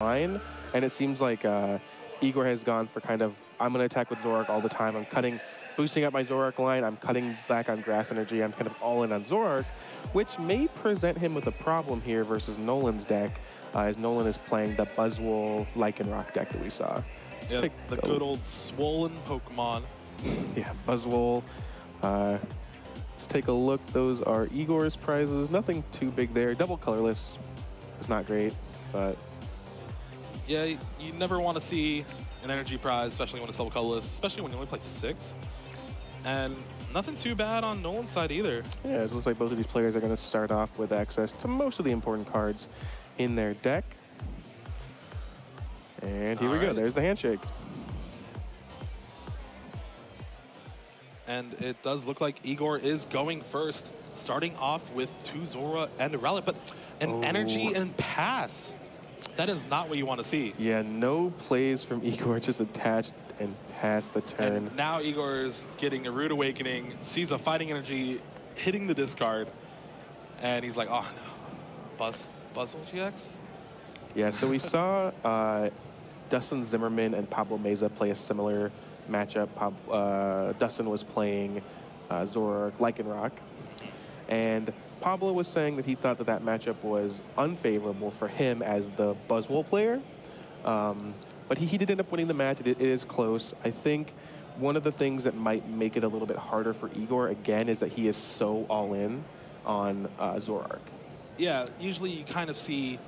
line, and it seems like Igor has gone for kind of, I'm going to attack with Zoroark all the time. I'm boosting up my Zoroark line. I'm cutting back on grass energy. I'm kind of all in on Zoroark, which may present him with a problem here versus Nolan's deck, as Nolan is playing the Buzzwole Lycanroc deck that we saw. Yeah, the good old swollen Pokemon. Yeah, Buzzwole. Let's take a look. Those are Igor's prizes. Nothing too big there. Double colorless. It's not great, but... Yeah, you never want to see an energy prize, especially when it's double colorless, especially when you only play 6. And nothing too bad on Nolan's side either. Yeah, it looks like both of these players are going to start off with access to most of the important cards in their deck. And here we go. There's the handshake. And it does look like Igor is going first, starting off with 2 Zora and a Rowlet, but an energy and pass. That is not what you want to see. Yeah, no plays from Igor, just attached and pass the turn. And now Igor's getting a Rude Awakening, sees a Fighting Energy hitting the discard, and he's like, oh no, Buzzwole GX? Yeah, so we saw Dustin Zimmerman and Pablo Meza play a similar matchup. Dustin was playing Zoroark Lycanroc, and Pablo was saying that he thought that that matchup was unfavorable for him as the Buzzwole player. But he did end up winning the match. It is close. I think one of the things that might make it a little bit harder for Igor, again, is that he is so all-in on Zoroark. Yeah, usually you kind of see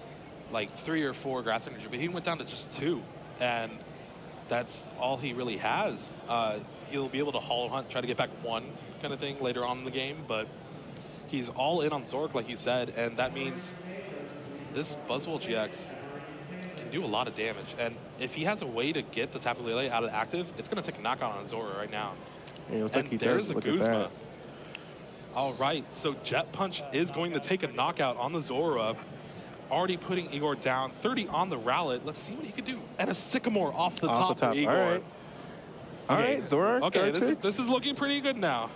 like 3 or 4 grass energy, but he went down to just 2. And that's all he really has. He'll be able to hollow hunt, try to get back 1 kind of thing later on in the game, but he's all in on Zoroark, like you said, and that means this Buzzwole GX can do a lot of damage. And if he has a way to get the Tapu Lele out of active, it's going to take a knockout on Zora right now. Yeah, it looks like he there's does. the Guzma. All right, so Jet Punch is going to take a knockout on the Zora, already putting Igor down. 30 on the Rowlet. Let's see what he can do. And a Sycamore off the top for Igor. All right. All right, Zoroark. Okay, this is looking pretty good now.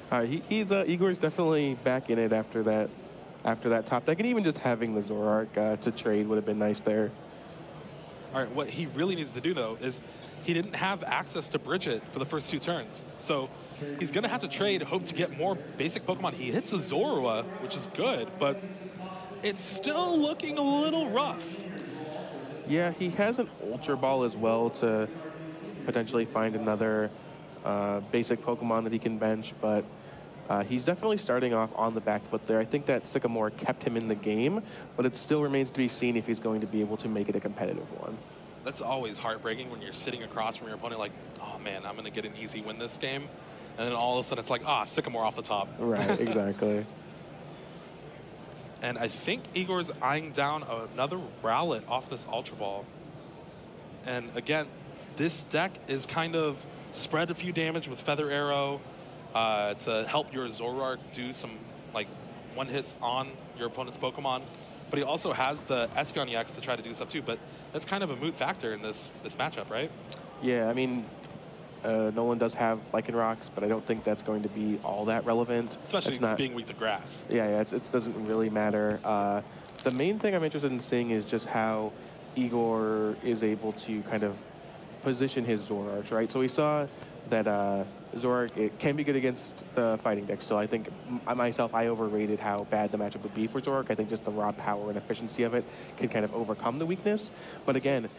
All right, Igor's definitely back in it after that top deck, and even just having the Zoroark to trade would have been nice there. All right, what he really needs to do though is he didn't have access to Bridget for the first 2 turns, so he's gonna have to trade, hope to get more basic Pokemon. He hits a Zorua, which is good, but it's still looking a little rough. Yeah, he has an Ultra Ball as well to potentially find another basic Pokemon that he can bench, but he's definitely starting off on the back foot there. I think that Sycamore kept him in the game, but it still remains to be seen if he's going to be able to make it a competitive one. That's always heartbreaking when you're sitting across from your opponent like, oh man, I'm going to get an easy win this game. And then all of a sudden it's like, Sycamore off the top. Right, exactly. And I think Igor's eyeing down another Rowlet off this Ultra Ball. And again, this deck is kind of spread a few damage with Feather Arrow to help your Zoroark do some like 1-hits on your opponent's Pokemon. But he also has the Espeon EX to try to do stuff too. But that's kind of a moot factor in this matchup, right? Yeah, I mean, Nolan does have Lycanrocs, but I don't think that's going to be all that relevant. Especially being weak to grass. Yeah, it doesn't really matter. The main thing I'm interested in seeing is just how Igor is able to kind of position his Zoroarks, right? So we saw that Zoroark, it can be good against the fighting deck still. I think I overrated how bad the matchup would be for Zoroark. I think just the raw power and efficiency of it can kind of overcome the weakness. But again,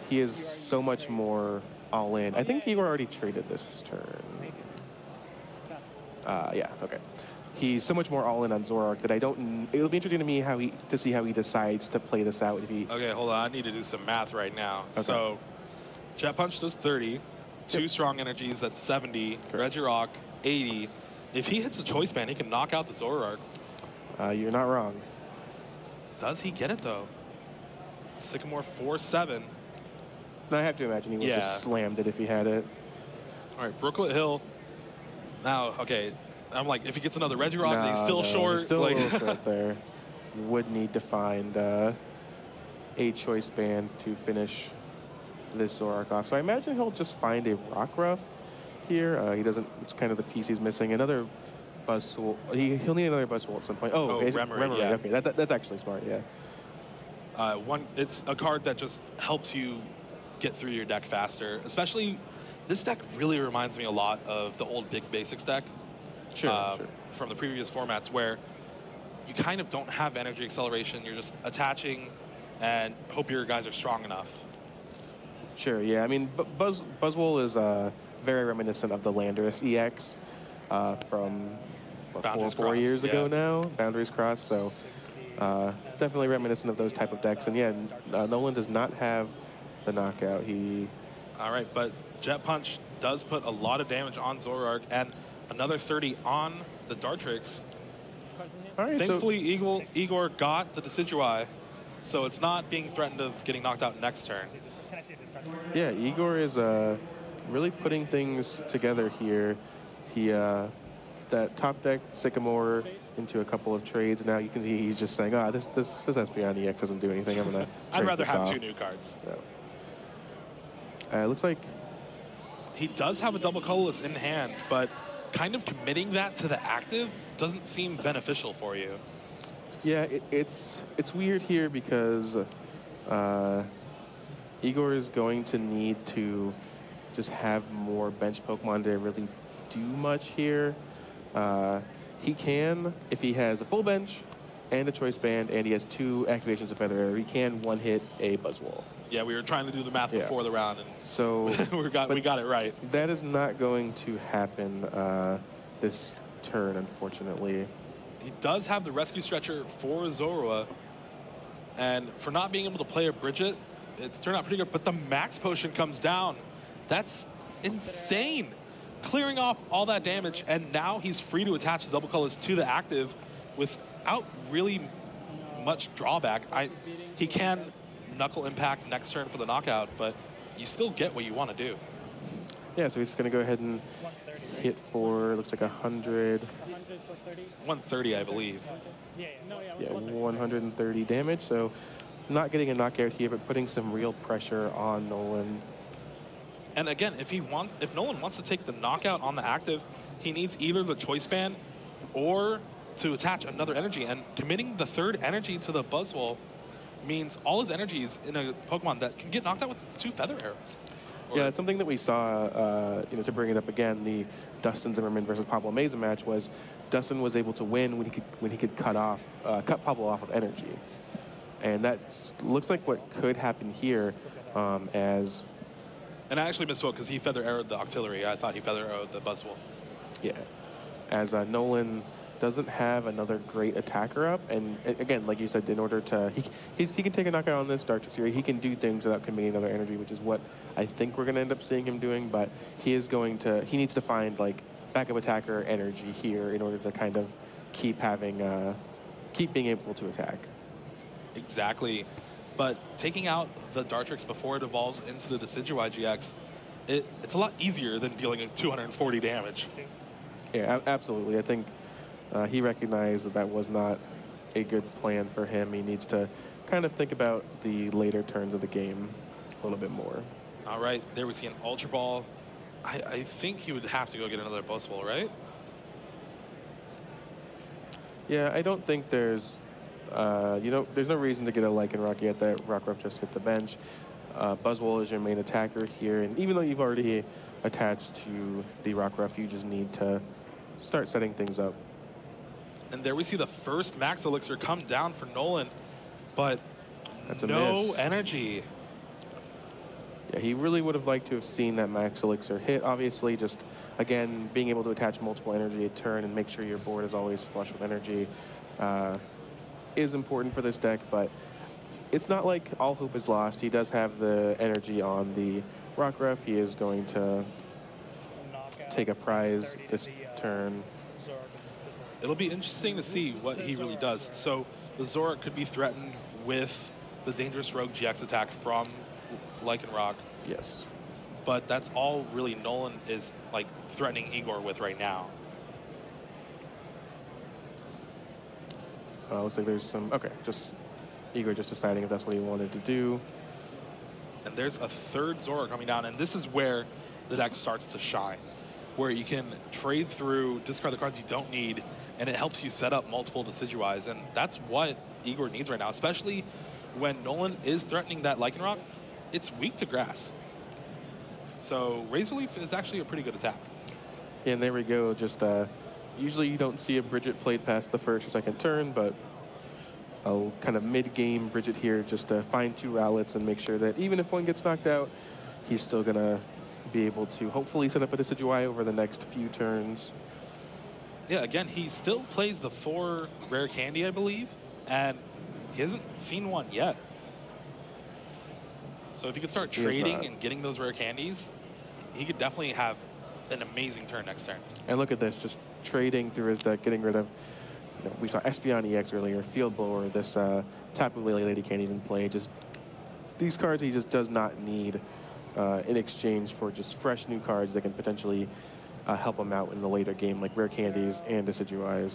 he is so much more all in. I think Igor already traded this turn. Yeah, okay. He's so much more all in on Zoroark that it'll be interesting to me to see how he decides to play this out. Okay, hold on, I need to do some math right now. Okay. So, Jet Punch does 30, 2 strong energies, that's 70, Regirock, 80. If he hits the Choice Band, he can knock out the Zoroark. You're not wrong. Does he get it though? Sycamore 4-7. No, I have to imagine he would have just slammed it if he had it. All right, Brooklet Hill. Now, okay, I'm like, if he gets another Regirock, he's still short. He's still a little short there. You would need to find a Choice Band to finish this Zoroark off. So I imagine he'll just find a Rockruff here. He doesn't, it's kind of the piece he's missing. Another Buzzwole. He'll need another Buzzwole at some point. Oh, Remoraid, yeah. Okay, that's actually smart, yeah. It's a card that just helps you get through your deck faster. Especially, this deck really reminds me a lot of the old Big Basics deck. Sure. From the previous formats, where you kind of don't have energy acceleration. You're just attaching and hope your guys are strong enough. Sure, yeah. I mean, Buzzwole is very reminiscent of the Landorus EX from what, four years ago now, Boundaries Cross. So definitely reminiscent of those type of decks. And yeah, Nolan does not have the knockout. All right, but Jet Punch does put a lot of damage on Zoroark and another 30 on the Dartrix. All right, thankfully, Igor got the Decidueye, so it's not being threatened of getting knocked out next turn. Yeah, Igor is really putting things together here. He that top deck Sycamore into a couple of trades. Now you can see he's just saying, "Ah, this Espeon EX doesn't do anything. I'm gonna." I'd rather have 2 new cards. It looks like he does have a double colorless in hand, but kind of committing that to the active doesn't seem beneficial for you. Yeah, it's weird here because Igor is going to need to just have more bench Pokemon to really do much here. He can, if he has a full bench and a Choice Band and he has 2 activations of Feather Air, he can one-hit a Buzzwole. Yeah, we were trying to do the math before the round, and so we got it right. That is not going to happen this turn, unfortunately. He does have the Rescue Stretcher for Zorua, and for not being able to play a Bridget, it's turned out pretty good, but the Max Potion comes down. That's insane. Clearing off all that damage, and now he's free to attach the double colors to the active without really much drawback. He can Knuckle Impact next turn for the knockout, but you still get what you want to do. Yeah, so he's going to go ahead and hit for, looks like 100. 100 plus 30? 130, I believe. Yeah, 130 damage. So not getting a knockout here, but putting some real pressure on Nolan. And again, if Nolan wants to take the knockout on the active, he needs either the Choice Band or to attach another energy. And committing the 3rd energy to the Buzzwole means all his energies in a Pokemon that can get knocked out with 2 Feather Arrows. Yeah, it's something that we saw, to bring it up again, the Dustin Zimmerman versus Pablo Meza match was Dustin was able to win when he could cut Pablo off of energy. And that looks like what could happen here as... And I actually misspoke because he Feather Arrowed the Octillery. I thought he Feather Arrowed the Buzzwole. Yeah. As Nolan doesn't have another great attacker up, and again, like you said, in order to he can take a knockout on this Dartrix here. He can do things without committing another energy, which is what I think we're going to end up seeing him doing. But he needs to find like backup attacker energy here in order to kind of keep being able to attack. Exactly, but taking out the Dartrix before it evolves into the Decidueye GX, it's a lot easier than dealing 240 damage. Yeah, absolutely. I think he recognized that was not a good plan for him. He needs to kind of think about the later turns of the game a little bit more. All right, there we see an Ultra Ball. I think he would have to go get another Buzzwole, right? Yeah, I don't think there's, there's no reason to get a Lycanroc yet. That Rockruff just hit the bench. Buzzwole is your main attacker here, and even though you've already attached to the Rockruff, you just need to start setting things up. And there we see the first Max Elixir come down for Nolan, but that's a no miss. Energy. Yeah, he really would have liked to have seen that Max Elixir hit. Obviously, just, again, being able to attach multiple energy a turn and make sure your board is always flush with energy is important for this deck, but it's not like all hope is lost. He does have the energy on the Rockruff. He is going to take a prize this turn. It'll be interesting to see what he really does. So the Zoroark could be threatened with the Dangerous Rogue GX attack from Lycanroc. Yes. But that's all really Nolan is like threatening Igor with right now. Looks like there's some, okay, Igor just deciding if that's what he wanted to do. And there's a 3rd Zoroark coming down, and this is where the deck starts to shine, where you can trade through, discard the cards you don't need, and it helps you set up multiple Decidueyes, and that's what Igor needs right now, especially when Nolan is threatening that Lycanroc, it's weak to grass. So Razor Leaf is actually a pretty good attack. And there we go. Just usually you don't see a Bridget played past the first or second turn, but I'll kind of mid-game Bridget here just to find 2 Rowlets and make sure that even if one gets knocked out, he's still going to be able to hopefully set up a Decidueye over the next few turns. Yeah, again, he still plays the 4 Rare Candy, I believe, and he hasn't seen one yet. So if he could start trading and getting those Rare Candies, he could definitely have an amazing turn next turn. And look at this, just trading through his deck, getting rid of, we saw Espeon EX earlier, Field Blower, this Tapu Lele can't even play. Just these cards he just does not need in exchange for just fresh new cards that can potentially help him out in the later game, like Rare Candies and Decidueyes.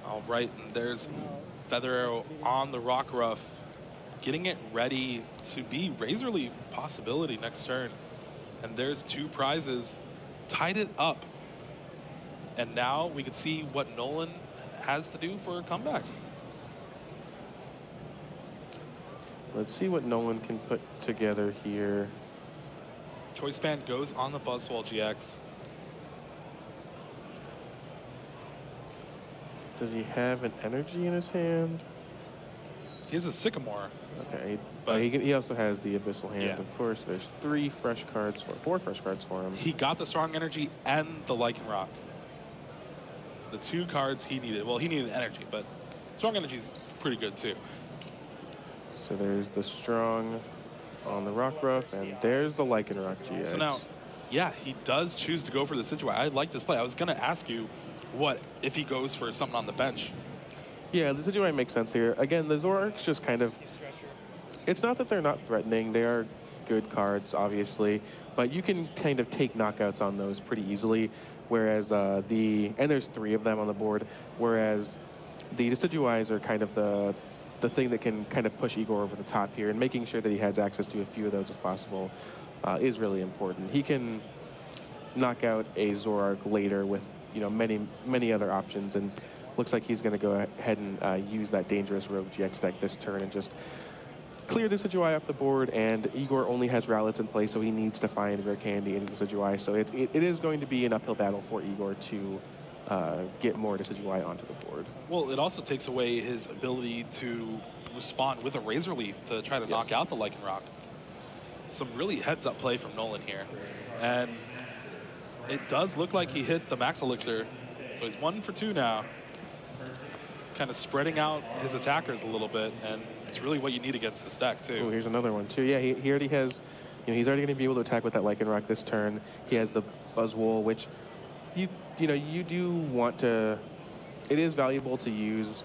All right, and there's Feather Arrow on the Rockruff, getting it ready to be Razor Leaf possibility next turn. And there's 2 prizes, tied it up. And now we can see what Nolan has to do for a comeback. Let's see what Nolan can put together here. Choice Band goes on the Buzzwole GX. Does he have an energy in his hand? He has a Sycamore. Okay, but he also has the Abyssal Hand, yeah. of course. There's 4 fresh cards for him. He got the Strong Energy and the Lycanroc. The 2 cards he needed. Well, he needed energy, but Strong Energy's pretty good too. So there's the Strong on the Rockruff, and there's the Lycanroc GX. So now, yeah, he does choose to go for the Decidueye. I like this play. I was going to ask you what if he goes for something on the bench. Yeah, the Decidueye makes sense here. Again, the Zoroark's just kind of... It's not that they're not threatening. They are good cards, obviously, but you can kind of take knockouts on those pretty easily, whereas and there's 3 of them on the board, whereas the Decidueyes are kind of the thing that can kind of push Igor over the top here, and making sure that he has access to a few of those as possible is really important. He can knock out a Zoroark later with many other options, and looks like he's going to go ahead and use that dangerous Rogue GX deck this turn and just clear the Decidueye off the board. And Igor only has Rowlets in play, so he needs to find Rare Candy in Decidueye. So it is going to be an uphill battle for Igor to get more Decidueye onto the board. Well, it also takes away his ability to respond with a Razor Leaf to try to knock out the Lycanroc. Some really heads-up play from Nolan here. And it does look like he hit the Max Elixir, so he's 1 for 2 now. Kind of spreading out his attackers a little bit, and it's really what you need against this deck, too. Oh, here's another one, too. Yeah, he already has, he's already going to be able to attack with that Lycanroc this turn. He has the Buzzwole, which you do want to, it is valuable to use,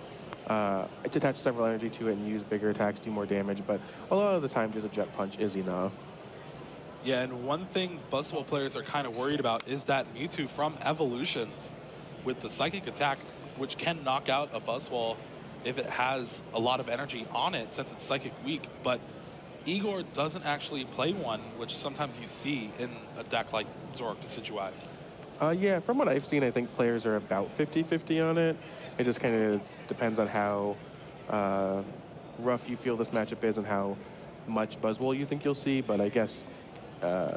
to attach several energy to it and use bigger attacks, do more damage, but a lot of the time just a Jet Punch is enough. Yeah, and one thing Buzzwole players are kind of worried about is that Mewtwo from Evolutions with the Psychic attack, which can knock out a Buzzwole if it has a lot of energy on it since it's Psychic weak. But Igor doesn't actually play one, which sometimes you see in a deck like Zoroark Decidueye. Yeah, from what I've seen, I think players are about 50-50 on it. It just kind of depends on how rough you feel this matchup is and how much Buzzwole you think you'll see, but I guess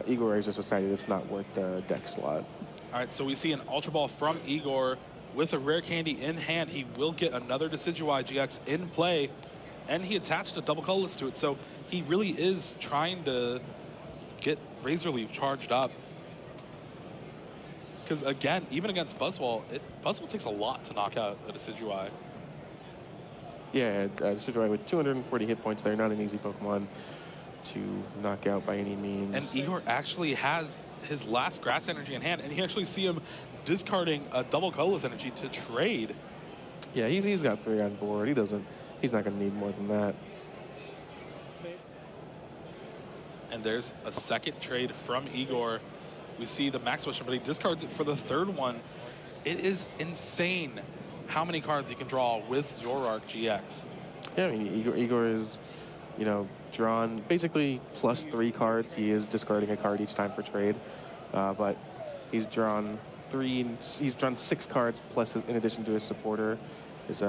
Igor has just decided it's not worth the deck slot. All right, so we see an Ultra Ball from Igor with a Rare Candy in hand. He will get another Decidueye GX in play, and he attached a Double Colorless to it, so he really is trying to get Razor Leaf charged up. Because again, even against Buzzwole, Buzzwole takes a lot to knock out a Decidueye. Yeah, Decidueye with 240 hit points there, not an easy Pokemon to knock out by any means. And Igor actually has his last Grass Energy in hand, and you actually see him discarding a Double Colorless Energy to trade. Yeah, he's got 3 on board. He's not going to need more than that. And there's a second trade from Igor. We see the Max Potion, but he discards it for the 3rd one. It is insane how many cards you can draw with Zoroark GX. Yeah, I mean, Igor is, drawn basically +3 cards. He is discarding a card each time for trade, but he's drawn 6 cards plus, in addition to his supporter, his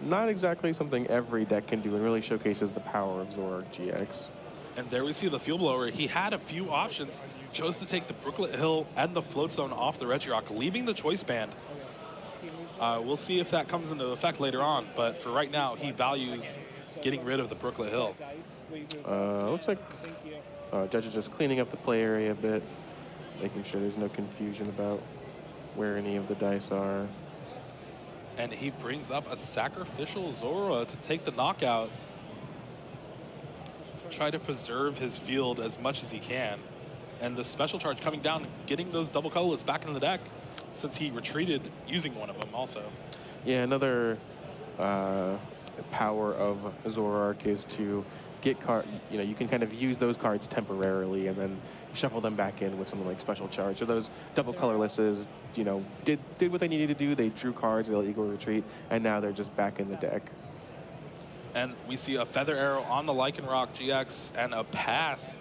not exactly something every deck can do, and really showcases the power of Zoroark GX. And there we see the Field Blower. He had a few options, chose to take the Brooklet Hill and the Float Zone off the Regirock, leaving the Choice Band. We'll see if that comes into effect later on, but for right now, he values getting rid of the Brooklet Hill. Looks like Judge is just cleaning up the play area a bit, making sure there's no confusion about where any of the dice are. And he brings up a Sacrificial Zora to take the knockout. Try to preserve his field as much as he can. And the special charge coming down, getting those double colorless back in the deck, since he retreated using one of them also. Yeah, another power of Zoroark is to get you can kind of use those cards temporarily and then shuffle them back in with something like special charge. So those double colorlesses, did what they needed to do. They drew cards, they let Igor retreat, and now they're just back in the deck. And we see a Feather Arrow on the Lycanroc GX and a pass.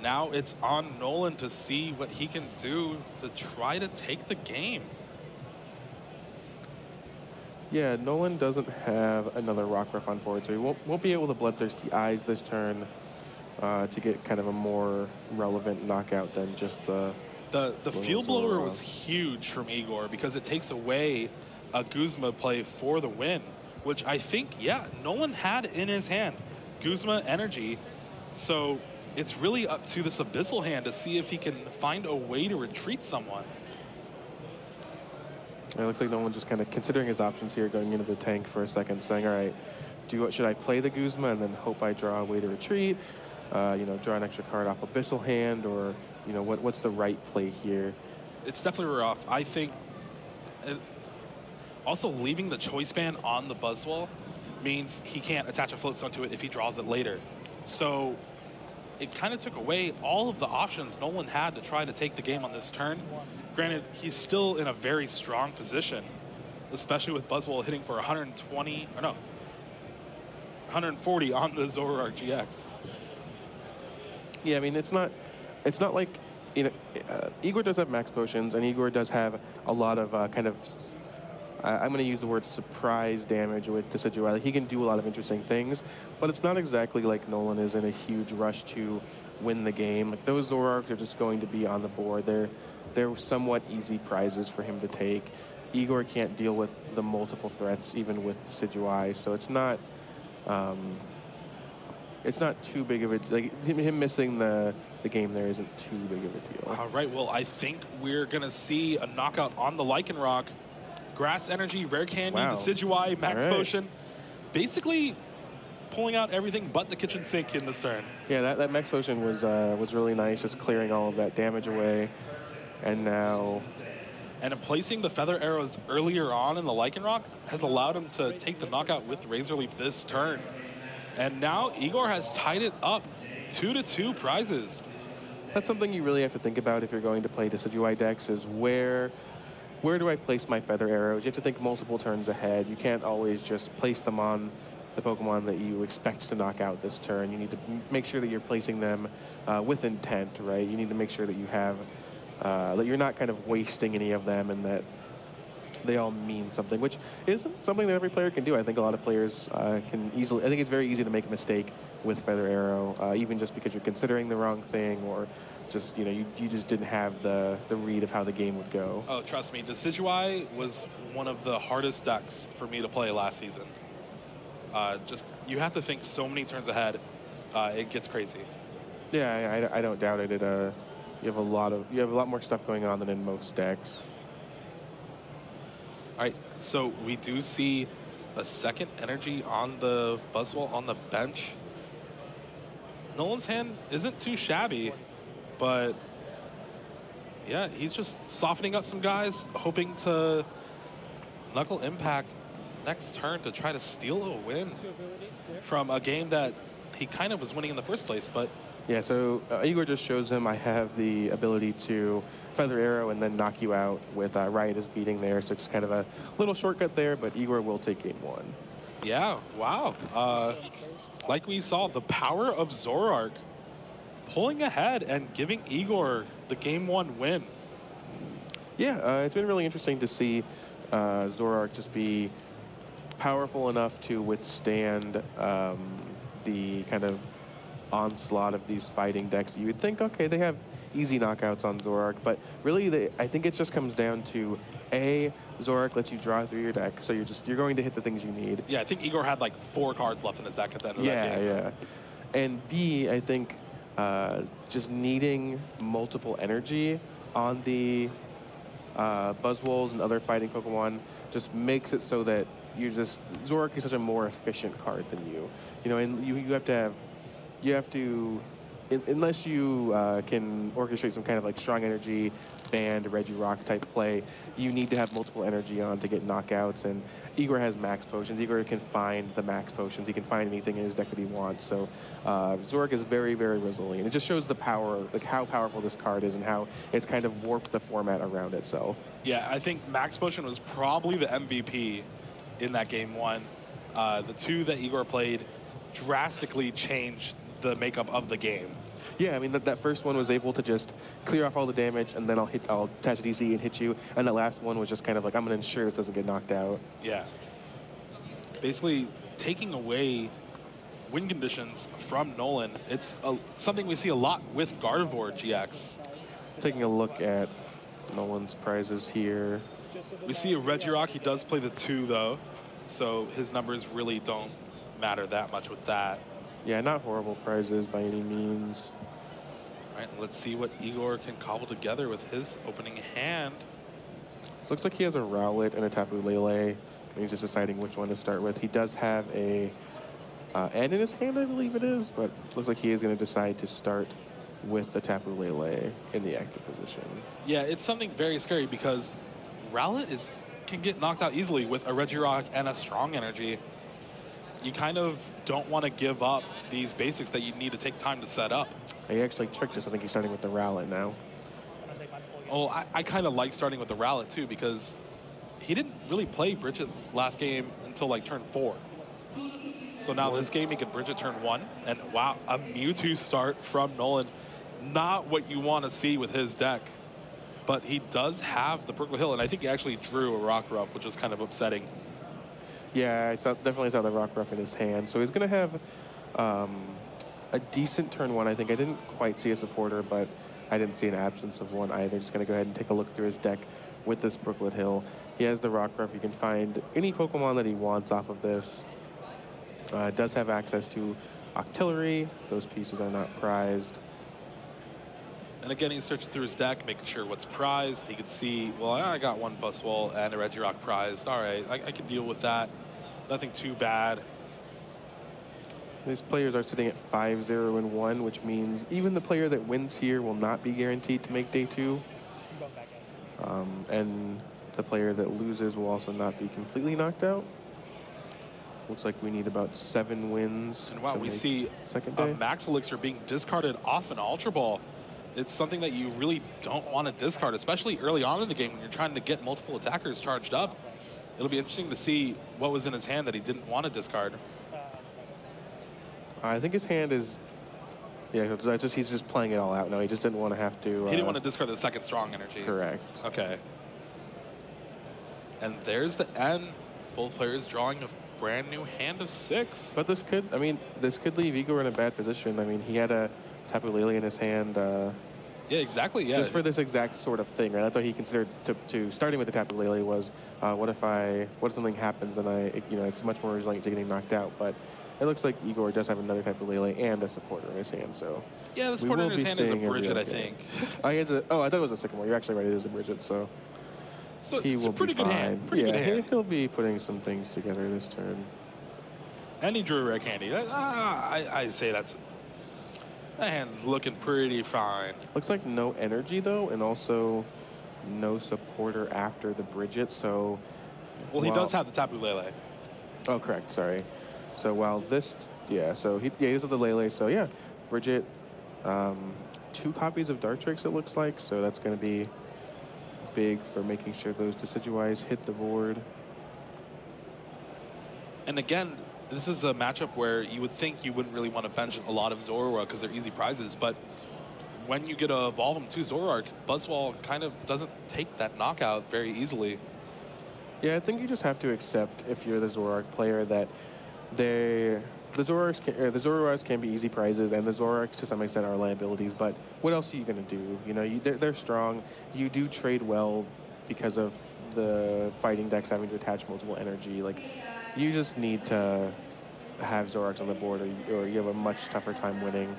Now it's on Nolan to see what he can do to try to take the game. Yeah, Nolan doesn't have another Rockruff on board, so he won't be able to Bloodthirsty Eyes this turn to get kind of a more relevant knockout than just the Field Blower was huge from Igor because it takes away a Guzma play for the win, which I think, yeah, Nolan had in his hand. Guzma Energy. So it's really up to this Abyssal hand to see if he can find a way to retreat someone. It looks like Nolan's just kind of considering his options here, going into the tank for a second, saying, all right, should I play the Guzma and then hope I draw a way to retreat? Draw an extra card off Abyssal hand, or what's the right play here? It's definitely rough. I think also leaving the Choice Band on the Buzzwole means he can't attach a Float Stone to it if he draws it later. So it kind of took away all of the options Nolan had to try to take the game on this turn. Granted, he's still in a very strong position, especially with Buzzwole hitting for 140 on the Zoroark GX. Yeah, I mean, it's not like, Igor does have max potions, and Igor does have a lot of I'm going to use the word surprise damage with Decidueye. Like, he can do a lot of interesting things, but it's not exactly like Nolan is in a huge rush to win the game. Like, those Zoroarks are just going to be on the board. They're somewhat easy prizes for him to take. Igor can't deal with the multiple threats, even with Decidueye, so it's not too big of a, like, him missing the game there isn't too big of a deal. All right, well, I think we're going to see a knockout on the Lycanroc. Grass Energy, Rare Candy, Decidueye, Max Potion. Basically pulling out everything but the kitchen sink in this turn. Yeah, that Max Potion was really nice, just clearing all of that damage away. And now... And placing the Feather Arrows earlier on in the Lycanroc has allowed him to take the knockout with Razor Leaf this turn. And now Igor has tied it up 2-2 prizes. That's something you really have to think about if you're going to play Decidueye decks, is where do I place my Feather Arrows? You have to think multiple turns ahead. You can't always just place them on the Pokemon that you expect to knock out this turn. You need to make sure that you're placing them with intent, right? You need to make sure that you have, that you're not kind of wasting any of them, and that they all mean something, which isn't something that every player can do. I think a lot of players can easily, I think it's very easy to make a mistake with Feather Arrow, even just because you're considering the wrong thing, or just, you just didn't have the read of how the game would go. Oh, trust me, Decidueye was one of the hardest decks for me to play last season. You have to think so many turns ahead. It gets crazy. Yeah, I don't doubt it. You have a lot more stuff going on than in most decks. All right, so we do see a second energy on the Buzzwole on the bench. Nolan's hand isn't too shabby, but yeah, he's just softening up some guys, hoping to Knuckle Impact next turn to try to steal a win from a game that he kind of was winning in the first place. But yeah, so Igor just shows him I have the ability to Feather Arrow and then knock you out with Riot is beating there, so it's kind of a little shortcut there, but Igor will take game one. Yeah, wow. Like we saw, the power of Zoroark pulling ahead and giving Igor the game one win. Yeah, it's been really interesting to see Zoroark just be powerful enough to withstand the kind of onslaught of these fighting decks. You would think, okay, they have easy knockouts on Zoroark, but really, I think it just comes down to Zoroark lets you draw through your deck, so you're going to hit the things you need. Yeah, I think Igor had like 4 cards left in his deck at the end of that game. Yeah. And B, I think just needing multiple energy on the Buzzwoles and other fighting Pokemon just makes it so that Zoroark is such a more efficient card than you. You know, and you have to, unless you can orchestrate some kind of like strong energy band, Regirock type play, you need to have multiple energy on to get knockouts. And Igor has max potions. Igor can find the max potions. He can find anything in his deck that he wants. So Zoroark is very, very resilient. It just shows the power, like how powerful this card is and how it's kind of warped the format around itself. Yeah, I think Max Potion was probably the MVP in that game 1. The 2 that Igor played drastically changed the makeup of the game. Yeah, I mean, that first one was able to just clear off all the damage, and then I'll attach a DC and hit you. And the last one was just kind of like, I'm going to ensure this doesn't get knocked out. Yeah. Basically, taking away win conditions from Nolan. It's something we see a lot with Gardevoir GX. Taking a look at Nolan's prizes here. We see a Regirock. He does play the 2, though, so his numbers really don't matter that much with that. Yeah, not horrible prizes by any means. All right, let's see what Igor can cobble together with his opening hand. Looks like he has a Rowlet and a Tapu Lele. He's just deciding which one to start with. He does have a N in his hand, I believe it is, but looks like he is going to decide to start with the Tapu Lele in the active position. Yeah, it's something very scary because Rowlet can get knocked out easily with a Regirock and a strong energy. You kind of don't want to give up these basics that you need to take time to set up. He actually tricked us. I think he's starting with the Rowlet now. Oh, I kind of like starting with the Rowlet too because he didn't really play Bridget last game until like turn 4. So now this game he can Bridget turn 1. And wow, a Mewtwo start from Nolan. Not what you want to see with his deck. But he does have the Purple Hill, and I think he actually drew a Rockruff, which was kind of upsetting. Yeah, definitely saw the Rockruff in his hand. So he's going to have a decent turn 1, I think. I didn't quite see a supporter, but I didn't see an absence of one either. Just going to go ahead and take a look through his deck with this Brooklet Hill. He has the Rockruff. You can find any Pokemon that he wants off of this. Does have access to Octillery. Those pieces are not prized. And again, he's searching through his deck, making sure what's prized. He could see, well, I got one Buzzwole and a Regirock prized. All right, I can deal with that. Nothing too bad. These players are sitting at 5-0 and 1, which means even the player that wins here will not be guaranteed to make day 2. And the player that loses will also not be completely knocked out. Looks like we need about 7 wins. And wow, we see second day. Max Elixir being discarded off an Ultra Ball. It's something that you really don't want to discard, especially early on in the game when you're trying to get multiple attackers charged up. It'll be interesting to see what was in his hand that he didn't want to discard. I think his hand is, yeah, he's just playing it all out now. He just didn't want to have to. He didn't want to discard the second strong energy. Correct. Okay. And there's the end. Both players drawing a brand new hand of 6. But this could leave Igor in a bad position. I mean, he had a Tapu Lele in his hand. Yeah, exactly. Yeah. Just for this exact sort of thing, right? That's what he considered to starting with the Tapu Lele was, what if something happens and it's much more resilient to getting knocked out. But it looks like Igor does have another Tapu Lele and a supporter in his hand. So yeah, the supporter in his hand is a Bridget, I think. Oh, he has I thought it was a Sycamore. You're actually right. It is a Bridget. So he will a pretty be good fine. hand. Pretty good hand. He'll be putting some things together this turn. And he drew a rare candy. I say that hand's looking pretty fine. Looks like no energy though, and also no supporter after the Bridget. So well, he does have the Tapu Lele. Oh, correct. Sorry. So while this, so he does have the Lele. So yeah, Bridget, 2 copies of Dartrix it looks like. So that's going to be big for making sure those Decidueyes hit the board. And again, this is a matchup where you would think you wouldn't really want to bench a lot of Zorua because they're easy prizes, but when you get to evolve them to Zoroark, Buzzwole kind of doesn't take that knockout very easily. Yeah, I think you just have to accept, if you're the Zoroark player, that they the Zoroarks can be easy prizes, and the Zoroarks to some extent are liabilities. But what else are you gonna do? You know, they're strong. You do trade well because of the fighting decks having to attach multiple energy. Like, you just need to have Zoroarks on the board, or you have a much tougher time winning.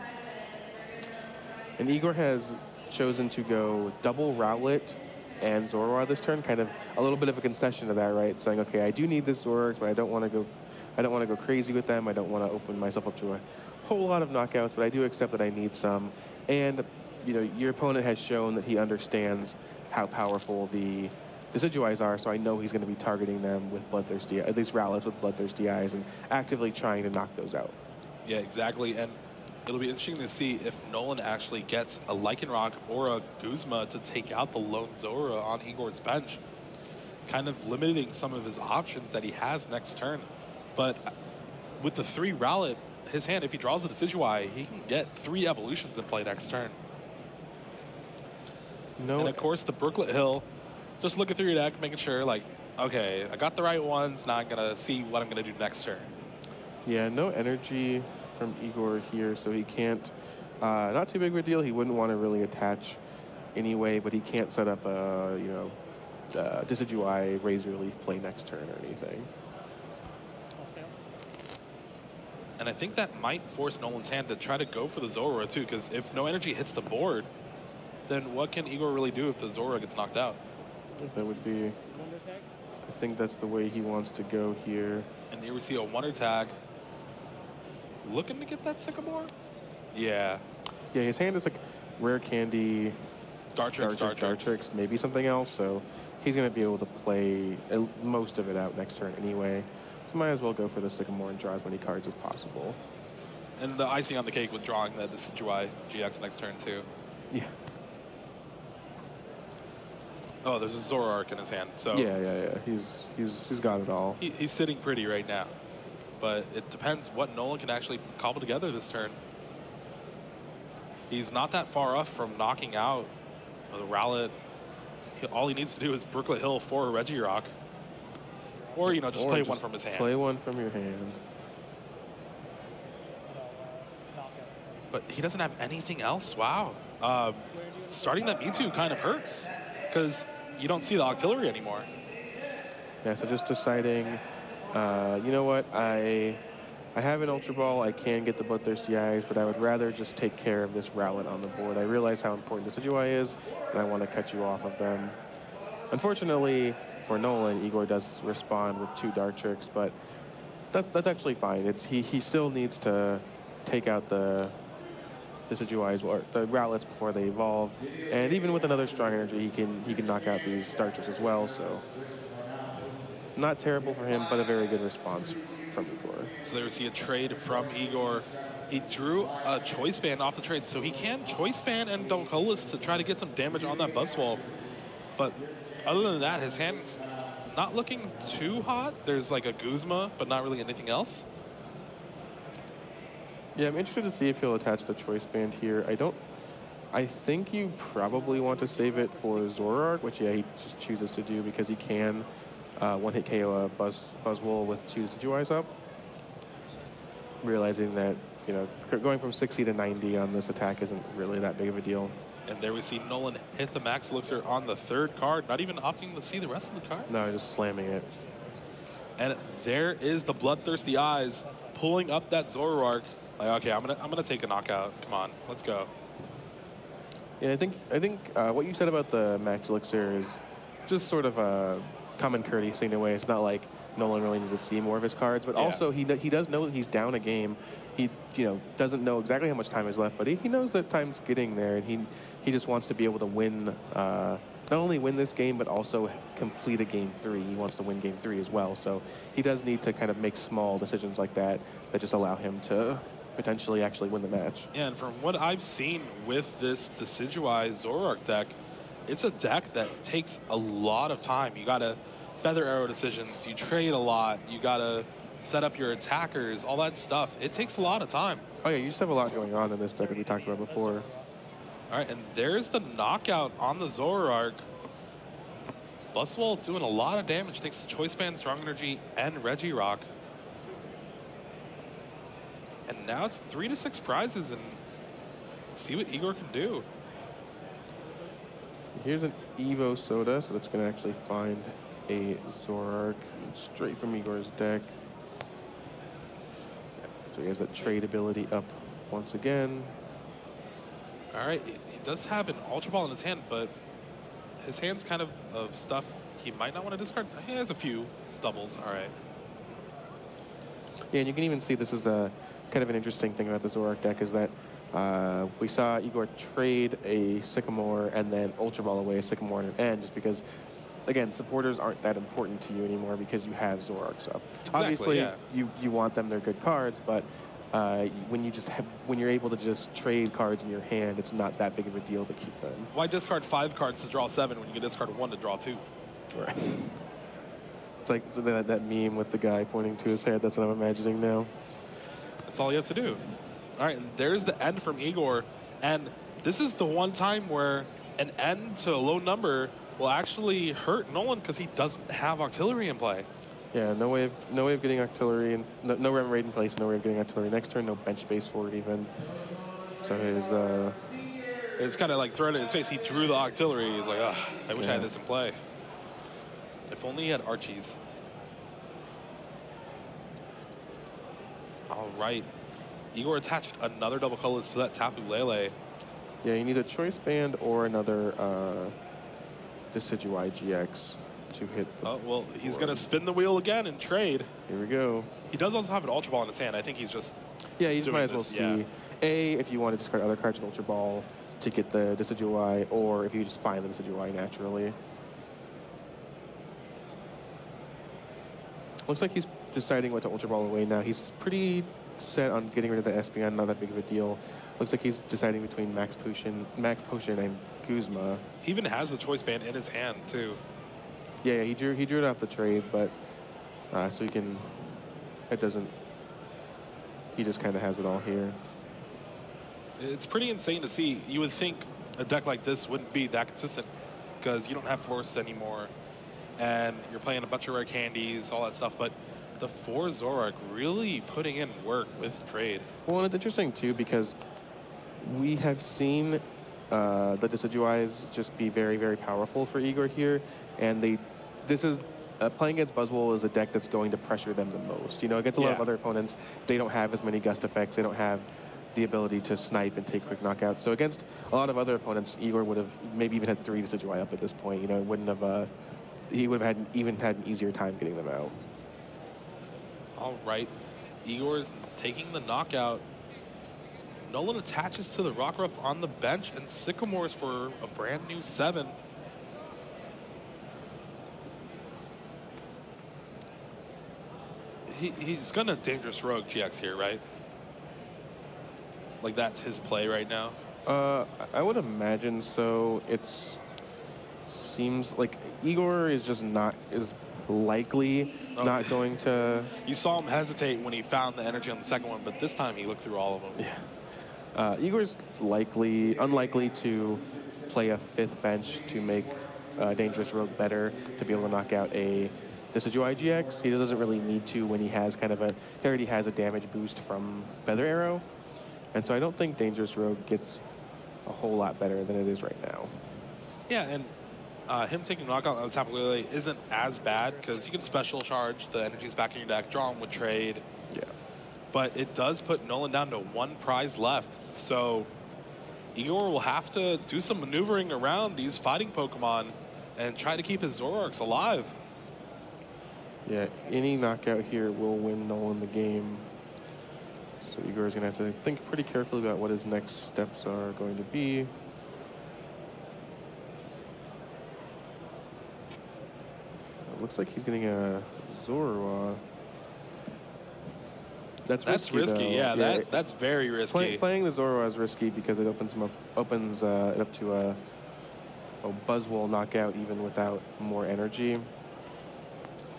And Igor has chosen to go double Rowlet and Zoroark this turn, kind of a little bit of a concession to that, right? Saying, okay, I do need this Zoroark, but I don't want to go crazy with them. I don't want to open myself up to a whole lot of knockouts, but I do accept that I need some. And you know, your opponent has shown that he understands how powerful the Decidueyes are, so I know he's going to be targeting them with Bloodthirsty, at least Rowlets with Bloodthirsty Eyes, and actively trying to knock those out. Yeah, exactly. And it'll be interesting to see if Nolan actually gets a Lycanroc or a Guzma to take out the lone Zora on Igor's bench, kind of limiting some of his options that he has next turn. But with the 3 Rowlet, his hand, if he draws a Decidueye, he can get 3 evolutions in play next turn. No. And of course, the Brooklet Hill, just looking through your deck, making sure, like, okay, I got the right ones, now I'm gonna see what I'm gonna do next turn. Yeah, no energy from Igor here, so he can't, not too big of a deal. He wouldn't want to really attach anyway, but he can't set up a, you know, Decidueye Razor Leaf play next turn or anything. And I think that might force Nolan's hand to try to go for the Zora too, because if no energy hits the board, then what can Igor really do if the Zora gets knocked out? That would be, I think that's the way he wants to go here. And here we see a Wonder Tag. Looking to get that Sycamore? Yeah. Yeah, his hand is like Rare Candy, Dartrix, maybe something else, so he's going to be able to play most of it out next turn anyway. So might as well go for the Sycamore and draw as many cards as possible. And the icing on the cake with drawing the Decidueye GX next turn too. Yeah. Oh, there's a Zoroark in his hand, so... Yeah. He's got it all. He's sitting pretty right now. But it depends what Nolan can actually cobble together this turn. He's not that far off from knocking out the Rowlet. All he needs to do is Brooklet Hill for a Regirock. Or, you know, just play one from his hand. Play one from your hand. But he doesn't have anything else. Wow. Starting that Mewtwo kind of hurts because you don't see the Octillery anymore. Yeah, so just deciding, you know what, I have an Ultra Ball, I can get the Bloodthirsty Eyes, but I would rather just take care of this Rowlet on the board. I realize how important Decidueye is, and I want to cut you off of them. Unfortunately, for Nolan, Igor does respond with 2 Dartrix, but that's actually fine. He still needs to take out the Decidueyes or the Rowlets before they evolve, and even with another strong energy, he can knock out these Dartrix as well. So not terrible for him, but a very good response from Igor. So there we see a trade from Igor. He drew a Choice Band off the trade, so he can Choice Band and Dolcolis to try to get some damage on that Buzzwole. But other than that, his hand's not looking too hot. There's like a Guzma, but not really anything else. Yeah, I'm interested to see if he'll attach the Choice Band here. I think you probably want to save it for Zoroark, which, yeah, he just chooses to do because he can one-hit KO a Buzzwole with 2 Decidueyes up. Realizing that, you know, going from 60 to 90 on this attack isn't really that big of a deal. And there we see Nolan hit the Max Elixir on the 3rd card, not even opting to see the rest of the cards. No, just slamming it. And there is the Bloodthirsty Eyes pulling up that Zoroark. Like, okay, I'm gonna take a knockout. Come on, let's go. Yeah, I think what you said about the Max Elixir is just sort of a common courtesy in a way. It's not like Nolan really needs to see more of his cards, but also he does know that he's down a game. He doesn't know exactly how much time is left, but he knows that time's getting there, and he just wants to be able to win, not only win this game, but also complete a game 3. He wants to win game 3 as well. So he does need to kind of make small decisions like that just allow him to potentially actually win the match. Yeah, and from what I've seen with this Decidueye Zoroark deck, it's a deck that takes a lot of time. You gotta feather arrow decisions, you trade a lot, you gotta set up your attackers, all that stuff. It takes a lot of time. Oh yeah, you just have a lot going on in this deck that we talked about before. All right, and there's the knockout on the Zoroark. Buzzwole doing a lot of damage thanks to Choice Band, Strong Energy, and Regirock. And now it's 3 to 6 prizes, and let's see what Igor can do. Here's an Evo Soda, so that's going to actually find a Zoroark straight from Igor's deck. So he has that trade ability up once again. All right, he does have an Ultra Ball in his hand, but his hand's kind of stuff he might not want to discard. He has a few doubles, all right. Yeah, and you can even see this is a kind of an interesting thing about the Zoroark deck is that we saw Igor trade a Sycamore and then Ultra Ball away a Sycamore and an N just because, again, supporters aren't that important to you anymore because you have Zoroarks up. Exactly, Obviously, yeah. you want them, they're good cards, but when you're able to just trade cards in your hand, it's not that big of a deal to keep them. Why discard 5 cards to draw 7 when you can discard 1 to draw 2? Right. It's like that meme with the guy pointing to his head. That's what I'm imagining now. That's all you have to do. All right, and there's the end from Igor. And this is the one time where an end to a low number will actually hurt Nolan because he doesn't have Octillery in play. Yeah, no way of getting Octillery, and no Rem Raid in place, no way of getting Octillery next turn, no bench space for it even. So his it's kind of like thrown in his face. He drew the Octillery. He's like, ugh, I wish I had this in play. If only he had Archies. All right. Igor attached another double colors to that Tapu Lele. Yeah, you need a Choice Band or another Decidueye GX to hit the well, he's board. going to spin the wheel again and trade. Here we go. He does also have an Ultra Ball in his hand. I think he's just Yeah, you just might as well this, see, A, if you want to discard other cards with Ultra Ball to get the Decidueye, or if you just find the Decidueye naturally. Looks like he's deciding what to Ultra Ball away now. He's pretty set on getting rid of the Espeon, not that big of a deal. Looks like he's deciding between Max Potion and Guzma. He even has the Choice Band in his hand, too. Yeah, he drew it off the trade, but so he can. It doesn't. He just kind of has it all here. It's pretty insane to see. You would think a deck like this wouldn't be that consistent because you don't have Force anymore, and you're playing a bunch of rare candies, all that stuff. But the 4 Zoroark really putting in work with trade. Well, and it's interesting too because we have seen the Decidueyes just be very, very powerful for Igor here, and this is playing against Buzzwole is a deck that's going to pressure them the most. You know, against a lot of other opponents, they don't have as many gust effects. They don't have the ability to snipe and take quick knockouts. So against a lot of other opponents, Igor would have maybe even had 3 Decidueye up at this point. You know, it wouldn't have. He would have even had an easier time getting them out. All right, Igor taking the knockout. Nolan attaches to the Rockruff on the bench, and Sycamores for a brand new 7. He's gonna Dangerous Rogue GX here, right? Like that's his play right now? I would imagine so. Seems like Igor is just not likely not going to. You saw him hesitate when he found the energy on the second one, but this time he looked through all of them. Yeah. Igor's unlikely to play a 5th bench to make Dangerous Rogue better to be able to knock out a Decidueye GX. He doesn't really need to when he has he already has a damage boost from Feather Arrow. And so I don't think Dangerous Rogue gets a whole lot better than it is right now. Yeah, and him taking knockout on the Tapu Lele isn't as bad because you can special charge the energies back in your deck, draw them with trade. Yeah. But it does put Nolan down to 1 prize left. So Igor will have to do some maneuvering around these fighting Pokemon and try to keep his Zoroarks alive. Yeah, any knockout here will win Nolan the game. So Igor is going to have to think pretty carefully about what his next steps are going to be. It looks like he's getting a Zorua. That's risky, yeah. That's very risky. Playing the Zorua is risky because it opens it up to a Buzzwole knockout even without more energy.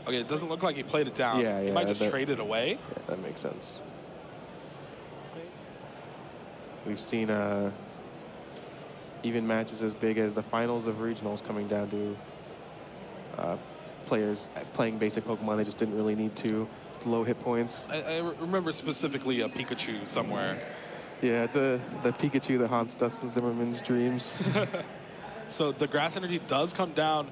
Okay, it doesn't look like he played it down. Yeah, he might just trade it away. Yeah, that makes sense. We've seen even matches as big as the finals of regionals coming down to players playing basic Pokemon. They just didn't really need to low hit points. I remember specifically a Pikachu somewhere. Yeah, the Pikachu that haunts Dustin Zimmerman's dreams. So the Grass Energy does come down.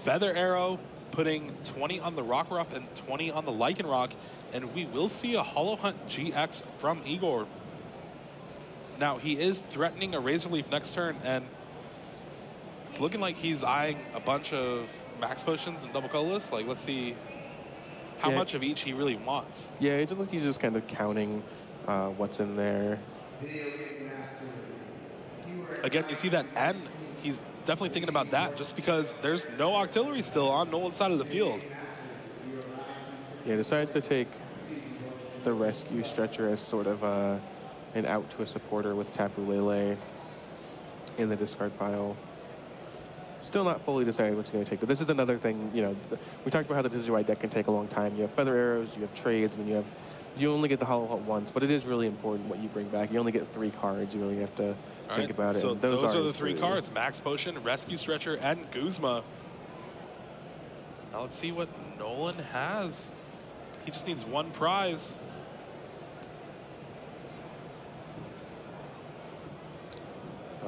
Feather Arrow putting 20 on the Rockruff and 20 on the Lycanroc, and we will see a Hollow Hunt GX from Igor. Now, he is threatening a Razor Leaf next turn, and it's looking like he's eyeing a bunch of Max Potions and Double Colorless. Like, let's see how much of each he really wants. Yeah, it just like he's just kind of counting what's in there. Again, you see that N, he's definitely thinking about that just because there's no Octillery still on Nolan's side of the field. Yeah, decides to take the Rescue Stretcher as sort of an out to a supporter with Tapu Lele in the discard pile. Still not fully decided what's going to take. But this is another thing, you know, we talked about how the Decidueye deck can take a long time. You have Feather Arrows, you have trades, and you only get the Hollow Hunt once, but it is really important what you bring back. You only get 3 cards. You really have to think about it. So those are the 3 cards: Max Potion, Rescue Stretcher, and Guzma. Now let's see what Nolan has. He just needs 1 prize.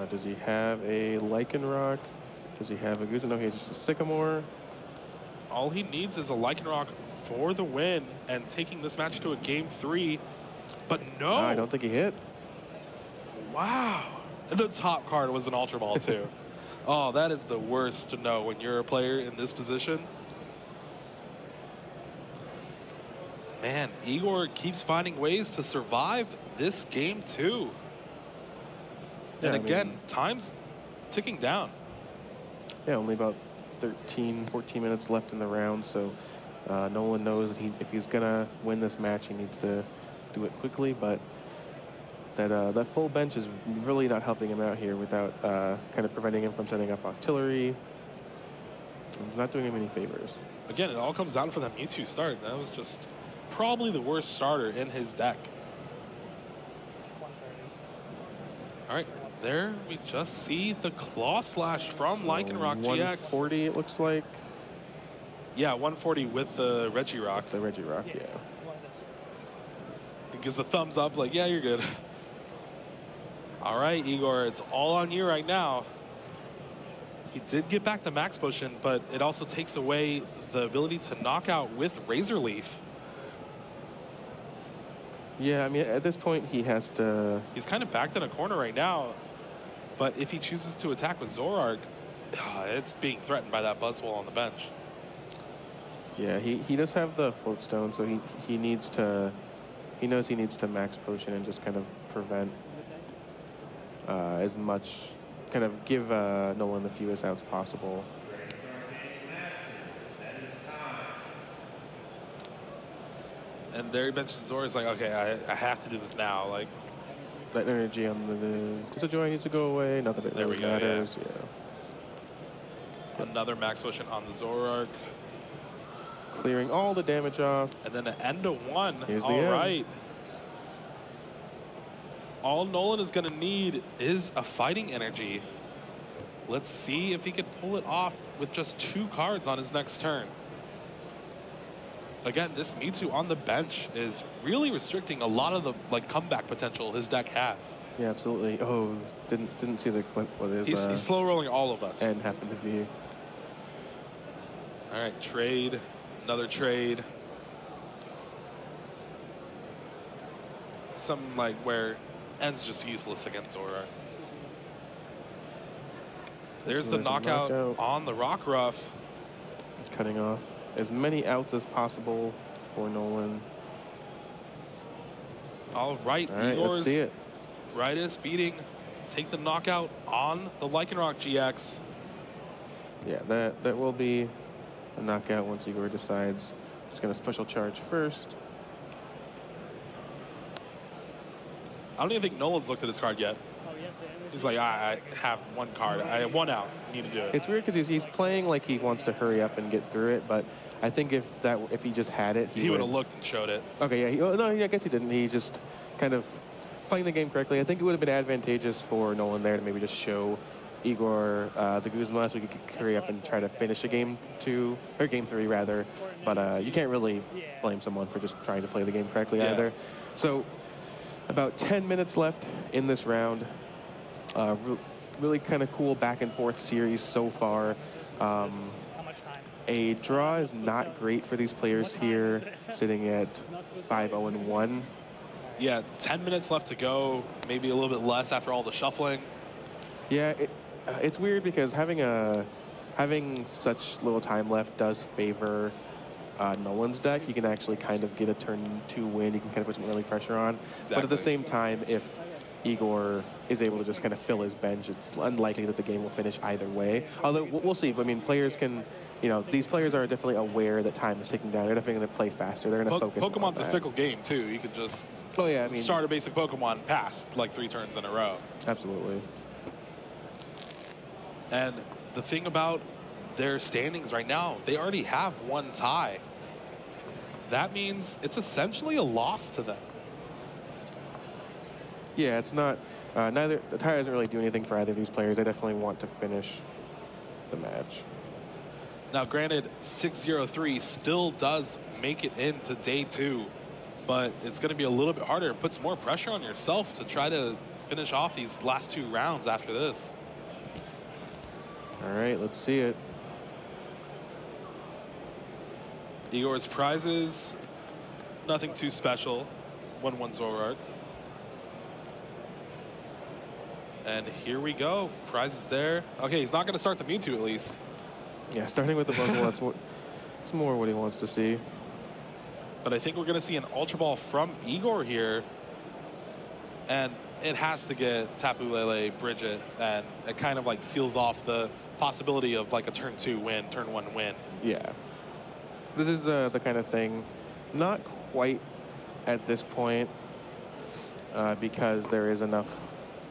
Does he have a Lycanroc? Does he have a Guzma? No, he has just a Sycamore. All he needs is a Lycanroc for the win and taking this match to a game 3. But no. I don't think he hit. Wow. And the top card was an Ultra Ball too. Oh, that is the worst to know when you're a player in this position. Man, Igor keeps finding ways to survive this game too. And again, time's ticking down. Yeah, only about 13, 14 minutes left in the round, so Nolan knows that if he's gonna win this match, he needs to do it quickly. But that full bench is really not helping him out here without kind of preventing him from setting up Octillery. It's not doing him any favors. Again, it all comes down for that Mewtwo start. That was just probably the worst starter in his deck. All right. There we just see the Claw Slash from Lycanroc GX. 140 it looks like. Yeah, 140 with the Regirock. The Regirock, yeah. It gives a thumbs up like, yeah, you're good. All right, Igor, it's all on you right now. He did get back the Max Potion, but it also takes away the ability to knock out with Razor Leaf. Yeah, I mean, at this point, he has to... He's kind of backed in a corner right now. But if he chooses to attack with Zoroark, it's being threatened by that Buzzwole on the bench. Yeah, he does have the Float Stone, so he needs to... He knows he needs to Max Potion and just kind of prevent as much... Kind of give Nolan the fewest outs possible. And there he benches Zoroark. Is like, okay, I have to do this now. Like, that energy on the Decidueye needs to go away. Not that it really matters. Yeah. Another Max Potion on the Zoroark. Clearing all the damage off. And then an end of 1. Here's the all end. Right. All Nolan is going to need is a Fighting Energy. Let's see if he can pull it off with just 2 cards on his next turn. Again, this Mewtwo on the bench is really restricting a lot of the comeback potential his deck has. Yeah, absolutely. Oh, didn't see what is. He's slow rolling all of us. And happened to be. All right, trade, another trade. Something like where End's just useless against Zoroark. There's the knockout on the Rockruff. Cutting off as many outs as possible for Nolan. All right, let's see it. Rightus beating, take the knockout on the Lycanroc GX. Yeah, that will be a knockout once Igor decides. Just gonna special charge first. I don't even think Nolan's looked at his card yet. He's like, I have 1 card. I have 1 out. I need to do it. It's weird because he's playing like he wants to hurry up and get through it, but I think if he just had it, he would have looked and showed it. Okay, yeah. No, I guess he didn't. He just kind of playing the game correctly. I think it would have been advantageous for Nolan there to maybe just show Igor the Guzma, so we could hurry up and try to finish a game 2, or game 3 rather. But you can't really blame someone for just trying to play the game correctly either. So about 10 minutes left in this round. Really kind of cool back and forth series so far. A draw is not great for these players here, sitting at 5-0-1. Yeah, 10 minutes left to go, maybe a little bit less after all the shuffling. Yeah, it's weird because having such little time left does favor Nolan's deck. He can actually kind of get a turn 2 win. He can kind of put some early pressure on. Exactly. But at the same time, if Igor is able to just kind of fill his bench, it's unlikely that the game will finish either way. Although we'll see. I mean, players can, you know, these players are definitely aware that time is ticking down. They're definitely going to play faster. They're going to focus. Pokemon's a fickle game too. You could just start a basic Pokemon past like 3 turns in a row. Absolutely. And the thing about their standings right now, they already have 1 tie. That means it's essentially a loss to them. Yeah, it's not. The tie doesn't really do anything for either of these players. They definitely want to finish the match. Now, granted, 6-0-3 still does make it into day 2, but it's going to be a little bit harder. It puts more pressure on yourself to try to finish off these last 2 rounds after this. All right, let's see it. Igor's prizes, nothing too special. 1-1 Zoroark. And here we go. Prizes there. Okay, he's not going to start the Mewtwo at least. Yeah, starting with the Buzzwole, it's more what he wants to see. But I think we're going to see an Ultra Ball from Igor here. And it has to get Tapu Lele, Bridget, and it kind of like seals off the possibility of like a turn 2 win, turn 1 win. Yeah. This is the kind of thing, not quite at this point, because there is enough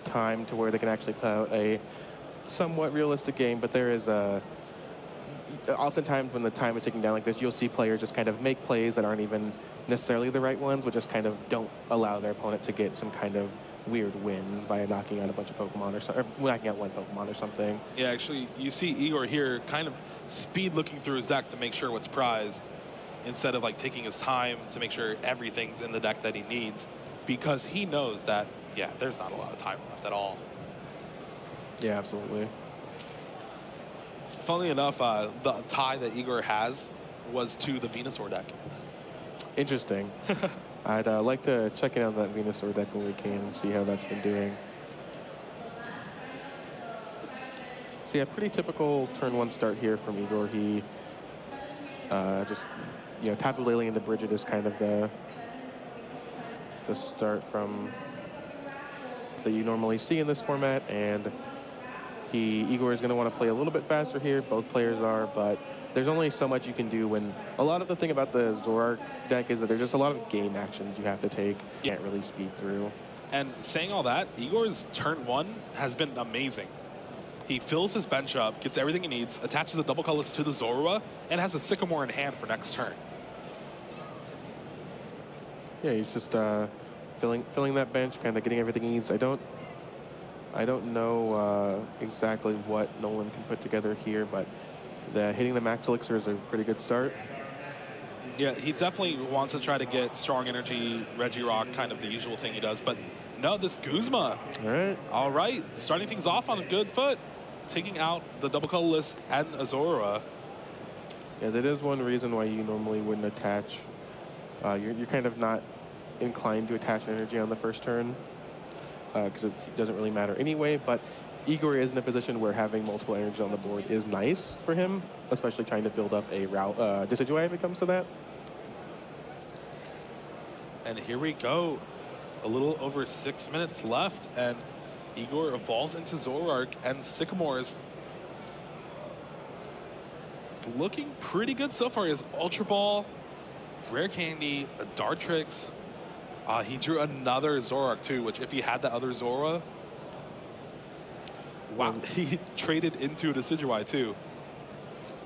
time to where they can actually put out a somewhat realistic game, but there is oftentimes when the time is ticking down like this, you'll see players just kind of make plays that aren't even necessarily the right ones, but just kind of don't allow their opponent to get some kind of weird win via knocking out a bunch of Pokemon or knocking out 1 Pokemon or something. Yeah, actually, you see Igor here kind of speed looking through his deck to make sure what's prized instead of like taking his time to make sure everything's in the deck that he needs, because he knows that, yeah, there's not a lot of time left at all. Yeah, absolutely. Funnily enough, the tie that Igor has was to the Venusaur deck. Interesting. I'd like to check in on that Venusaur deck when we can and see how that's been doing. So yeah, pretty typical turn 1 start here from Igor. He just, you know, Tapu Lele into Bridget is kind of the start from that you normally see in this format, and Igor is going to want to play a little bit faster here. Both players are, but there's only so much you can do when a lot of the thing about the Zoroark deck is that there's just a lot of game actions you have to take. You can't really speed through. And saying all that, Igor's turn 1 has been amazing. He fills his bench up, gets everything he needs, attaches a double colorless to the Zorua, and has a Sycamore in hand for next turn. Yeah, he's just filling that bench, kind of getting everything he needs. I don't know exactly what Nolan can put together here, but hitting the max elixir is a pretty good start. Yeah, he definitely wants to try to get strong energy, Regirock, kind of the usual thing he does. But no, this Guzma. All right. All right, starting things off on a good foot, taking out the double colorless and Azora. Yeah, that is one reason why you normally wouldn't attach. You're kind of not inclined to attach energy on the first turn, because it doesn't really matter anyway. But Igor is in a position where having multiple energies on the board is nice for him, especially trying to build up a route Decidueye if it comes to that. And here we go. A little over 6 minutes left, and Igor evolves into Zoroark and Sycamores. It's looking pretty good so far. He has Ultra Ball, Rare Candy, a Dartrix. He drew another Zoroark too, which if he had the other Zora, wow, he traded into a Decidueye too.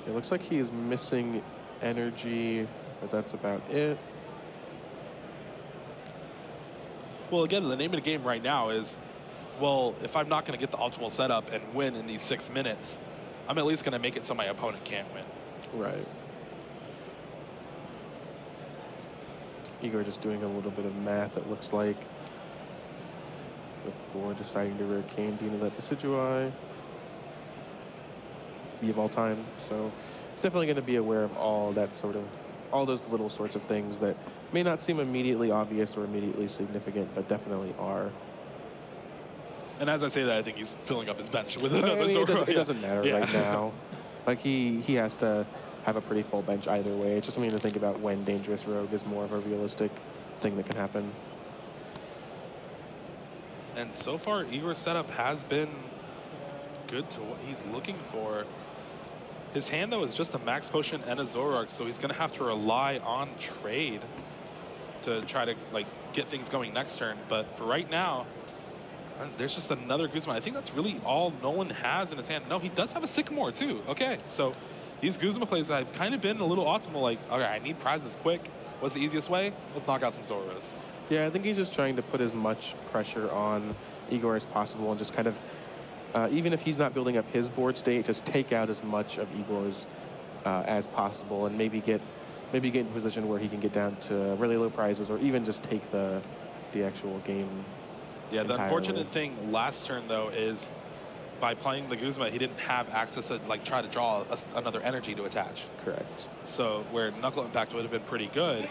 It looks like he is missing energy, but that's about it. Well, again, the name of the game right now is well, if I'm not going to get the optimal setup and win in these 6 minutes, I'm at least going to make it so my opponent can't win. Right. Igor just doing a little bit of math, it looks like, before deciding to rare Candine that Decidueye. Of all time, so it's definitely going to be aware of all those little sorts of things that may not seem immediately obvious or immediately significant, but definitely are. And as I say that, I think he's filling up his bench with another Zoro. It doesn't matter right now. Like he has to have a pretty full bench either way. It's just something to think about when Dangerous Rogue is more of a realistic thing that can happen. And so far, Igor's setup has been good to what he's looking for. His hand, though, is just a Max Potion and a Zoroark, so he's going to have to rely on trade to try to get things going next turn. But for right now, there's just another Guzma. I think that's really all Nolan has in his hand. No, he does have a Sycamore, too. Okay, so these Guzma plays have kind of been a little optimal. Like, all right, I need prizes quick. What's the easiest way? Let's knock out some Zoros. Yeah, I think he's just trying to put as much pressure on Igor as possible and just kind of, even if he's not building up his board state, just take out as much of Igor's as possible, and maybe get in a position where he can get down to really low prizes, or even just take the actual game. Yeah, the entirely. unfortunate thing last turn though is by playing the Guzma, he didn't have access to try to draw another energy to attach. Correct. So where Knuckle Impact would have been pretty good.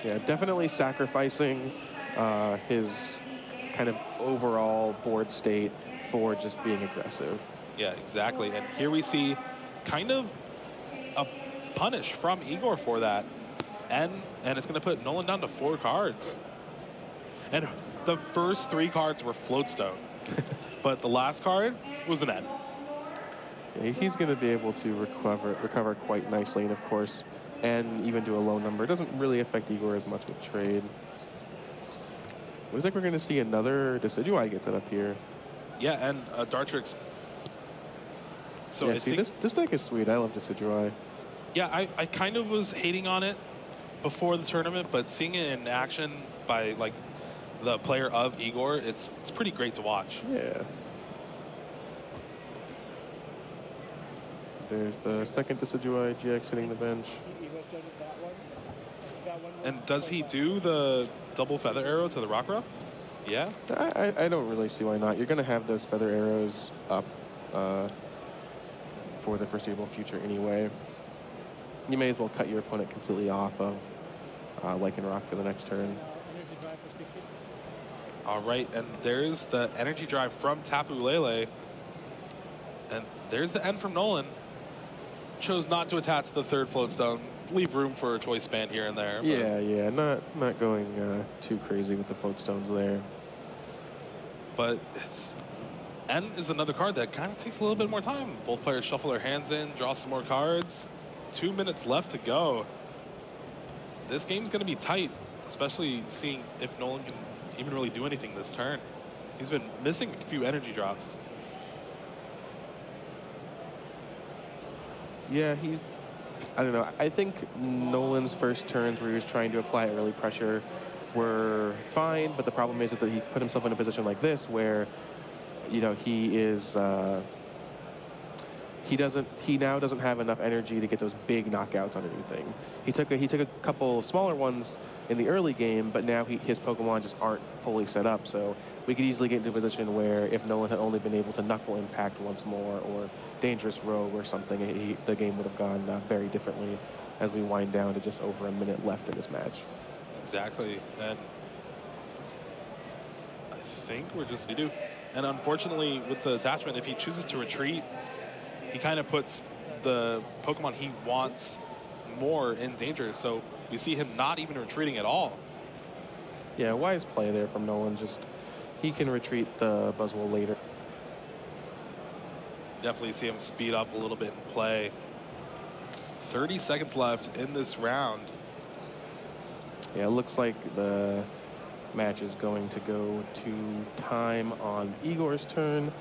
Yeah, definitely sacrificing his kind of overall board state for just being aggressive. Yeah, exactly. And here we see kind of a punish from Igor for that. And it's going to put Nolan down to 4 cards. And the first 3 cards were Floatstone. But the last card was an N. Yeah, he's going to be able to recover quite nicely, and of course, and even do a low number. It doesn't really affect Igor as much with trade. Looks like we're going to see another Decidueye get set up here. Yeah, and Dartrix. So yeah, I see, think this deck is sweet. I love Decidueye. Yeah, I kind of was hating on it before the tournament, but seeing it in action by the player of Igor, it's pretty great to watch. Yeah. There's the second Decidueye GX hitting the bench. And does he do the double feather arrow to the Rockruff? Yeah. I don't really see why not. You're going to have those feather arrows up for the foreseeable future anyway. You may as well cut your opponent completely off of Lycanroc for the next turn. All right, and there's the energy drive from Tapu Lele. And there's the end from Nolan. Chose not to attach the third Floatstone. Leave room for a choice band here and there. Yeah, not going too crazy with the Floatstones there. But N is another card that kind of takes a little bit more time. Both players shuffle their hands in, draw some more cards. 2 minutes left to go. This game's going to be tight, especially seeing if Nolan can even really do anything this turn. He's been missing a few energy drops. Yeah, I don't know. I think Nolan's first turns where he was trying to apply early pressure were fine, but the problem is that he put himself in a position like this where, he is, he now doesn't have enough energy to get those big knockouts on anything. He took a couple of smaller ones in the early game, but now his Pokemon just aren't fully set up, so we could easily get into a position where if Nolan had only been able to Knuckle Impact once more or Dangerous Rogue or something, the game would have gone very differently as we wind down to just over a minute left in this match. Exactly, and I think we're just to do. And unfortunately, with the attachment, if he chooses to retreat, he kind of puts the Pokemon he wants more in danger. So we see him not even retreating at all. Yeah, wise play there from Nolan. Just he can retreat the Buzzwole later. Definitely see him speed up a little bit and play. 30 seconds left in this round. Yeah, it looks like the match is going to go to time on Igor's turn.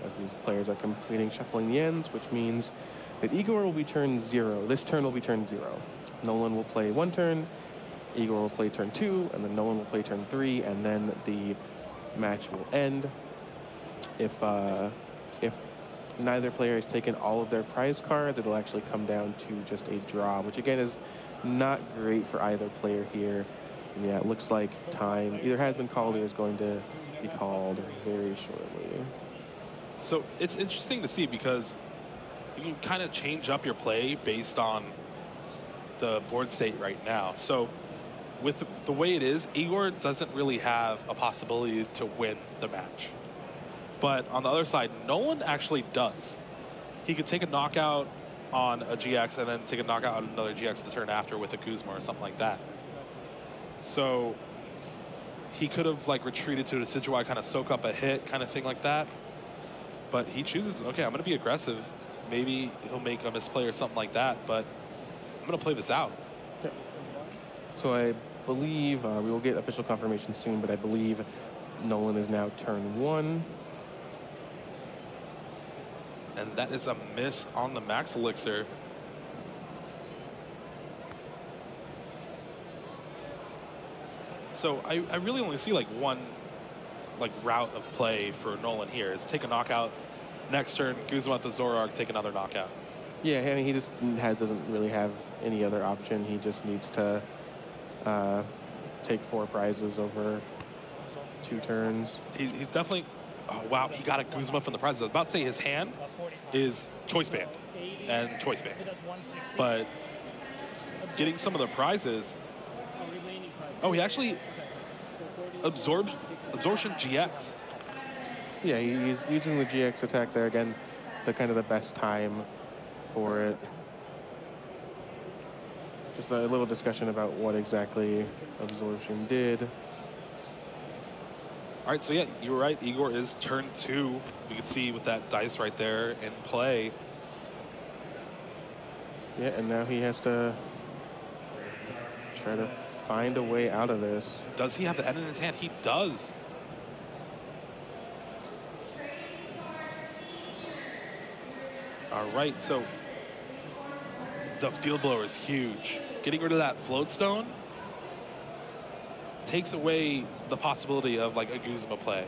As these players are completing shuffling the ends, which means that Igor will be turn 0. This turn will be turn 0. Nolan will play 1 turn, Igor will play turn 2, and then Nolan will play turn 3, and then the match will end. If neither player has taken all of their prize cards, it'll actually come down to just a draw, which again is not great for either player here. And yeah, it looks like time either has been called or is going to be called very shortly. So it's interesting to see because you can kind of change up your play based on the board state right now. So with the way it is, Igor doesn't really have a possibility to win the match. But on the other side, Nolan actually does. He could take a knockout on a GX and then take a knockout on another GX the turn after with a Guzma or something like that. So he could have like retreated to a Decidueye, kind of soak up a hit, kind of thing like that. But he chooses, okay, I'm going to be aggressive. Maybe he'll make a misplay or something like that, but I'm going to play this out. Yeah. So I believe, we will get official confirmation soon, but I believe Nolan is now turn 1. And that is a miss on the Max Elixir. So I really only see like one route of play for Nolan here is take a knockout. Next turn, Guzma at the Zoroark, take another knockout. Yeah, I mean, he just doesn't really have any other option. He just needs to take 4 prizes over 2 turns. He's definitely, oh wow, he got a Guzma from the prizes. I was about to say his hand is Choice Band and Choice Band. But getting some of the prizes, oh, he actually Absorption GX. Yeah, he's using the GX attack there again, the kind of the best time for it. Just a little discussion about what exactly Absorption did. All right, so yeah, you were right. Igor is turn 2. We can see with that dice right there in play. Yeah, and now he has to try to find a way out of this. Does he have the N in his hand? He does. All right, so the Field Blower is huge. Getting rid of that Float Stone takes away the possibility of like a Guzma play.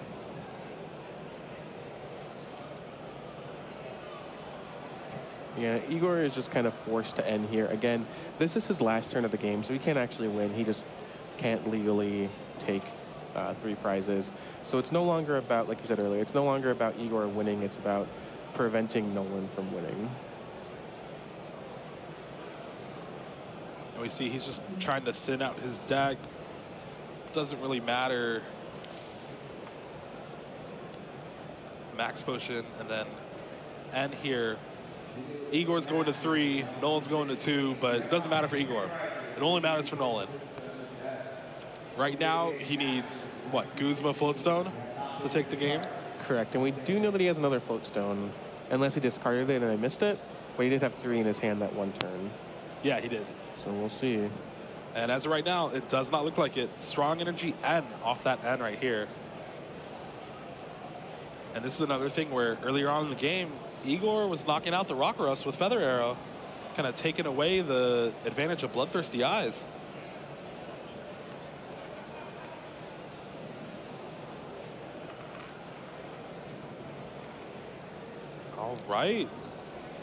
Yeah, Igor is just kind of forced to end here. Again, this is his last turn of the game, so he can't actually win. He just can't legally take 3 prizes. So it's no longer about, like you said earlier, it's no longer about Igor winning. It's about preventing Nolan from winning. And we see he's just trying to thin out his deck. Doesn't really matter. Max Potion, and then end here. Igor's going to 3, Nolan's going to 2, but it doesn't matter for Igor. It only matters for Nolan. Right now, he needs, what, Guzma Floatstone to take the game? Correct, and we do know that he has another Floatstone, unless he discarded it and I missed it, but he did have 3 in his hand that one turn. Yeah, he did. So we'll see. And as of right now, it does not look like it. Strong Energy N off that N right here. And this is another thing where earlier on in the game, Igor was knocking out the Rockruff with Feather Arrow, kind of taking away the advantage of Bloodthirsty Eyes. All right.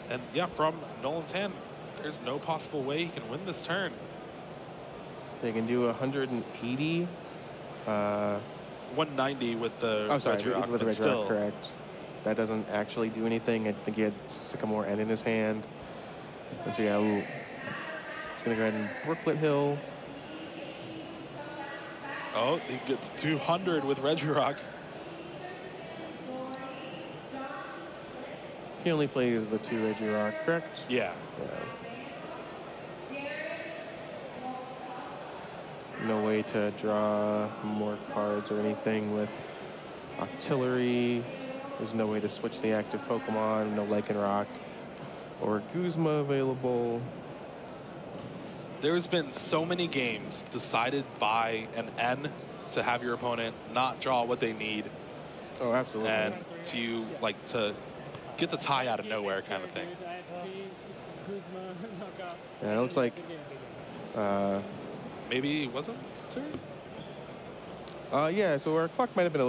And yeah, from Nolan's hand, there's no possible way he can win this turn. They can do 180. 190 with the Regirock, with the Regirock, correct. That doesn't actually do anything. I think he had Sycamore N in his hand. And so yeah, he's gonna go ahead and Brooklet Hill. Oh, he gets 200 with Regirock. He only plays the 2 Regirock, correct? Yeah. No way to draw more cards or anything with Octillery. There's no way to switch the active Pokemon. No Lycanroc or Guzma available. There's been so many games decided by an N to have your opponent not draw what they need. Oh, absolutely. And to get the tie out of nowhere kind of thing. Yeah, it looks like maybe it wasn't turn? yeah, so our clock might have been a